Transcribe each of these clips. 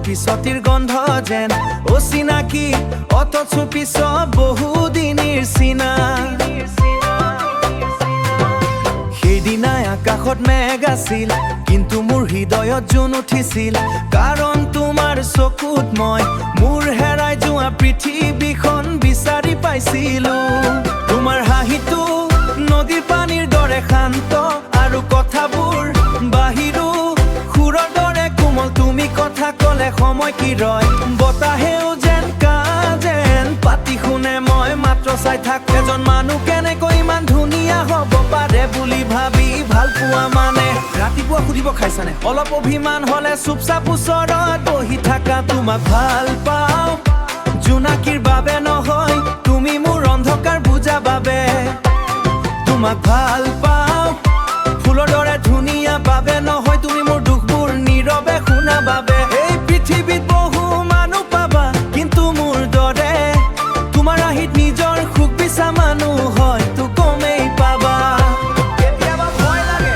পিছতিৰ গন্ধ যেন অচিনাকি অথচ পিছ বহুদিনীৰ চিনা সেইদিনাই আকাশত মেঘ আছিল কিন্তু মোৰ হৃদয়ত জোন উঠিছিল কাৰণ তোমাৰ চকুত মই মোৰ হেৰাই যোৱা পৃথিৱীখন বিচাৰি পাইছিলো তোমাৰ হাঁহিটো নদীৰ পানীৰ দৰে শান্ত আৰু কথাবোৰ বাহিৰো সুৰৰ দৰে কোমল তুমি কথা ক'লে সময় কি ৰয় বতাহেও যেন কাজেন পাতি শুনে মই মাত্ৰ চাই থাক এজন মানুহ কেনেকৈ ইমান ধুনীয়া হ'ব পাৰে বুলি ভাবি ভাল পোৱা মানে ৰাতিপুৱা সুধিব খাইছানে অলপ অভিমান হ'লে চুপচাপ ওচৰত বহি থাকা তোমাক ভাল পাওঁ জোনাকীৰ বাবে নহয় তুমি মোৰ অন্ধকাৰ বুজা বাবে তোমাক ভাল পাওঁ ফুলৰ দৰে ধুনীয়া বাবে নহয় তুমি মোৰ দুখবোৰ নীৰৱে শুনা বাবে এই পৃথিৱীত বহু মানুহ পাবা কিন্তু মোৰ দৰে তোমাৰ আহিত নিজৰ সুখ বিচৰা মানুহ হয়তো কমেই পাবা কেতিয়াবা ভয় লাগে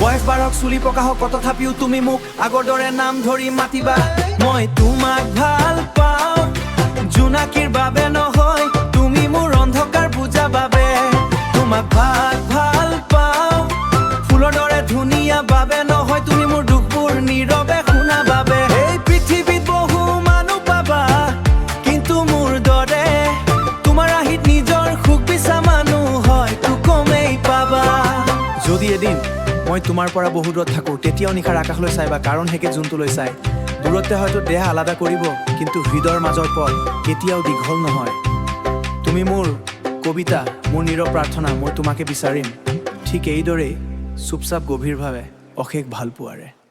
বয়স বাঢ়ক চুলি পকা হওক তথাপিও তুমি মোক আগৰ দৰে নাম ধৰি মাতিবা মই তোমাক ভাল পাওঁ জোনাকীৰ বাবে নহয় তুমি মোৰ অন্ধকাৰ বুজা বাবে তোমাক ভাল পাওঁ ফুলৰ দৰে ধুনীয়া বাবে নহয় তুমি মোৰ দুখবোৰ নীৰৱে শুনা বাবে এই পৃথিৱীত বহু মানুহ পাবা কিন্তু মোৰ দৰে তোমাৰ আহিত নিজৰ সুখ বিচৰা মানুহ হয়তো কমেই পাবা যদি এদিন মই তোমাৰ পৰা বহু দূৰত থাকোঁ তেতিয়াও নিশাৰ আকাশলৈ চাইবা কাৰণ হেকে জোনটোলৈ চাই দূৰতে হয়তো দেহ আলাদা কৰিব কিন্তু হৃদয়ৰ মাজৰ পথ কেতিয়াও দীঘল নহয় তুমি মোৰ কবিতা মোৰ নীৰৱ প্ৰাৰ্থনা মই তোমাকে বিচাৰিম ঠিক এইদৰেই চুপচাপ গভীৰভাৱে অশেষ ভাল পোৱাৰে